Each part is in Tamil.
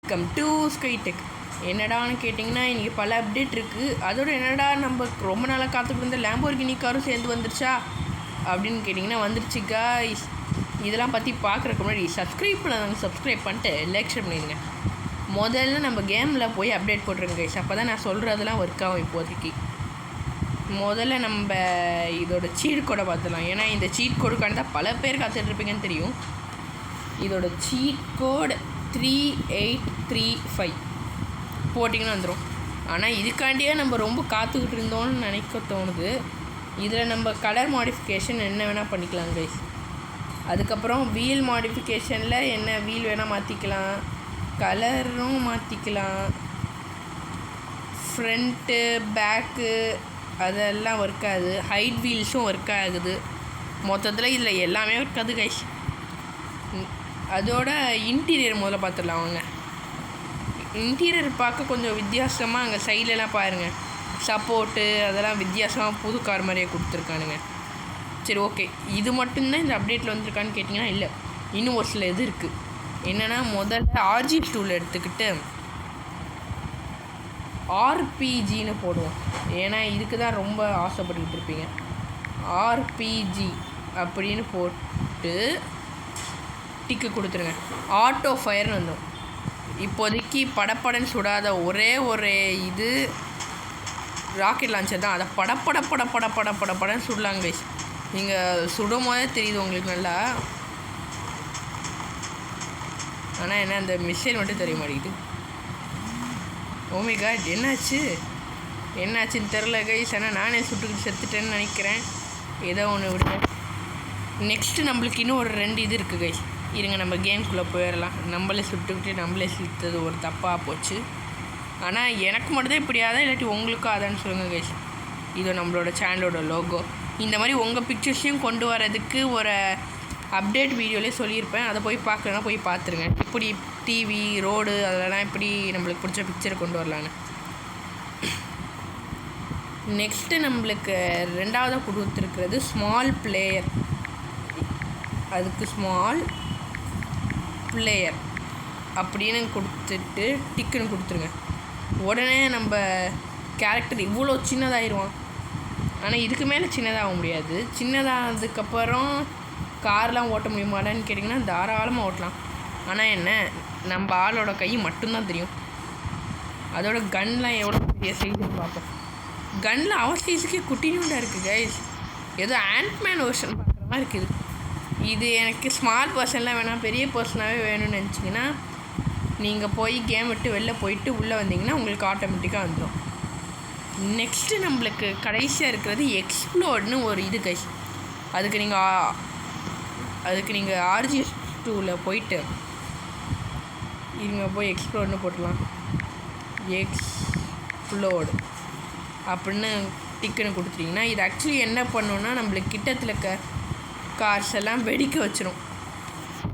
Come to ஸ்கைடெக். என்னடான்னு கேட்டிங்கன்னா இன்றைக்கி பல அப்டேட் இருக்குது. அதோட என்னடா நம்ம ரொம்ப நாளாக காத்துக்கிட்டு இருந்த லேம்போர்கினி காரும் சேர்ந்து வந்துருச்சா அப்படின்னு கேட்டிங்கன்னா வந்துருச்சு காய்ஸ். இதெல்லாம் பற்றி பார்க்குறதுக்கு முன்னாடி சப்ஸ்கிரைப் பண்ணாங்க, சப்ஸ்கிரைப் பண்ணிட்டு லைக் ஷேர் பண்ணிடுங்க. முதல்ல நம்ம கேமில் போய் அப்டேட் போட்டுருங்க கைஸ். அப்போ தான் நான் சொல்கிறதெல்லாம் ஒர்க் ஆகும். இப்போதைக்கு முதல்ல நம்ம இதோட சீட் கோடை பார்த்துக்கலாம். ஏன்னா இந்த சீட் கோடுக்காண்டி தான் பல பேர் காத்துட்ருப்பீங்கன்னு தெரியும். இதோட சீட் கோட் 3835 போட்டிங்கன்னா வந்துடும். ஆனால் இதுக்காண்டியே நம்ம ரொம்ப காத்துக்கிட்டு இருந்தோம்னு நினைக்க தோணுது. இதில் நம்ம கலர் மாடிஃபிகேஷன் என்ன வேணால் பண்ணிக்கலாம் கைஸ். அதுக்கப்புறம் வீல் மாடிஃபிகேஷனில் என்ன வீல் வேணால் மாற்றிக்கலாம், கலரும் மாற்றிக்கலாம், ஃப்ரண்ட்டு பேக்கு அதெல்லாம் ஒர்க் ஆகுது, ஹைட் வீல்ஸும் ஒர்க் ஆகுது. மொத்தத்தில் இதில் எல்லாமே ஒர்க் ஆகுது கைஸ். அதோட இன்டீரியர் முதல்ல பார்த்துடலாம் வாங்க. இன்டீரியர் பார்க்க கொஞ்சம் வித்தியாசமாக அங்கே சைட்லலாம் பாருங்கள், சப்போர்ட்டு அதெல்லாம் வித்தியாசமாக புது கார் மாதிரியே கொடுத்துருக்கானுங்க. சரி ஓகே, இது மட்டும்தான் இந்த அப்டேட்டில் வந்திருக்கான்னு கேட்டிங்கன்னா இல்லை, இன்னும் ஒரு சில இது இருக்குது. என்னென்னா முதல்ல RG2 எடுத்துக்கிட்டு RPG போடுவோம். ஏன்னா இதுக்கு தான் ரொம்ப ஆசைப்பட்டுக்கிட்டு இருப்பீங்க. RPG அப்படின்னு போட்டு டிக்கு கொடுத்துருங்க. ஆட்டோ ஃபயர்னு வந்துடும். இப்போதைக்கு படப்படன்னு சுடாத ஒரே ஒரு இது ராக்கெட் லான்ச்சர் தான். அதை படப்படன்னு சுடலாங்க கைஸ். நீங்கள் சுடும் போதே தெரியுது உங்களுக்கு நல்லா. ஆனால் என்ன அந்த மிசைல் மட்டும் தெரிய மாட்டேங்குது. ஓ மை காட், என்னாச்சுன்னு தெரில கைஸ். ஆனால் நானே சுட்டுக்கிட்டு செத்துட்டேன்னு நினைக்கிறேன். ஏதோ ஒன்று விடுங்க. நெக்ஸ்ட்டு நம்மளுக்கு இன்னும் ஒரு 2 இது இருக்குது கைஸ். இருங்க நம்ம கேம்குள்ளே போயிடலாம். நம்மளே சுட்டுக்கிட்டு நம்மளே சுட்டது ஒரு தப்பாக போச்சு. ஆனால் எனக்கு மட்டும்தான் இப்படியாதான், இல்லாட்டி உங்களுக்கும் அதான்னு சொல்லுங்கள் கைஸ். இது நம்மளோட சேனலோட லோகோ. இந்த மாதிரி உங்கள் பிக்சர்ஸையும் கொண்டு வரதுக்கு ஒரு அப்டேட் வீடியோலேயே சொல்லியிருப்பேன். அதை போய் பார்க்கலன்னா போய் பார்த்துருங்க. இப்படி டிவி ரோடு அதெல்லாம் இப்படி நம்மளுக்கு பிடிச்ச பிக்சரை கொண்டு வரலான்னு. நெக்ஸ்ட்டு நம்மளுக்கு 2ஆவதாக கொடுத்துருக்கிறது ஸ்மால் பிளேயர். அதுக்கு ஸ்மால் பிளேயர் அப்படின்னு கொடுத்துட்டு டிக்குன்னு கொடுத்துருங்க. உடனே நம்ம கேரக்டர் இவ்வளோ சின்னதாகிடுவான். ஆனால் இதுக்கு மேலே சின்னதாக முடியாது. சின்னதானதுக்கப்புறம் கார்லாம் ஓட்ட முடியுமாடான்னு கேட்டிங்கன்னா தாராளமாக ஓட்டலாம். ஆனால் என்ன, நம்ம ஆளோட கை மட்டும்தான் தெரியும். அதோட கன்லாம் எவ்வளோ பெரிய சைஸுன்னு பார்ப்போம். கன்னில் அவன் சைஸுக்கே குட்டியூண்டாக இருக்குது கைஸ். ஏதோ ஆண்ட்மேன் வெர்ஷன் பார்க்குற மாதிரி இருக்குது. இது எனக்கு ஸ்மால் பர்சன்லாம் வேணாம், பெரிய பர்சனாகவே வேணும்னு நினச்சிங்கன்னா நீங்கள் போய் கேம் விட்டு வெளில போயிட்டு உள்ளே வந்தீங்கன்னா உங்களுக்கு ஆட்டோமேட்டிக்காக வந்துடும். நெக்ஸ்ட்டு நம்மளுக்கு கடைசியாக இருக்கிறது எக்ஸ்ப்ளோர்ட்னு ஒரு இது கைஸ். அதுக்கு நீங்கள் RG2 போயிட்டு இங்கே போய் எக்ஸ்ப்ளோர்ட்னு போட்டலாம். எக்ஸ்ப்ளோர்டு அப்படின்னு டிக்குன்னு கொடுத்துட்டிங்கன்னா இது ஆக்சுவலி என்ன பண்ணுன்னா நம்மளுக்கு கிட்டத்தில் கார்ஸ் எல்லாம் வெடிக்க வச்சிடும்.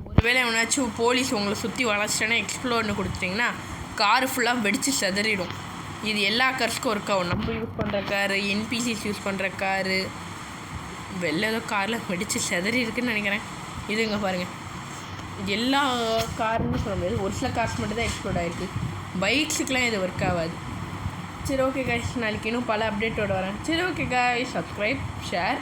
ஒருவேளை எவனாச்சும் போலீஸ் உங்களை சுற்றி வளைச்சிட்டேன்னா எக்ஸ்ப்ளோர்னு கொடுத்துட்டிங்கன்னா கார் ஃபுல்லாக வெடித்து செதறிடும். இது எல்லா கார்ஸ்க்கும் ஒர்க் ஆகும். நம்ம யூஸ் பண்ணுற காரு, NPCs யூஸ் பண்ணுற காரு, வெளில ஏதோ காரில் வெடித்து செதறி இருக்குதுன்னு நினைக்கிறேன். இது இங்கே பாருங்கள், எல்லா காருன்னு சொல்ல முடியாது, ஒரு சில கார்ஸ் மட்டும் தான் எக்ஸ்ப்ளோர்ட் ஆகிருக்கு. பைக்ஸுக்கெலாம் இது ஒர்க் ஆகாது. சரி ஓகே காய்ஸ், நாளைக்கு இன்னும் பல அப்டேட்டோடு வரேன். சரி ஓகே காய்ஸ், சப்ஸ்கிரைப், ஷேர்,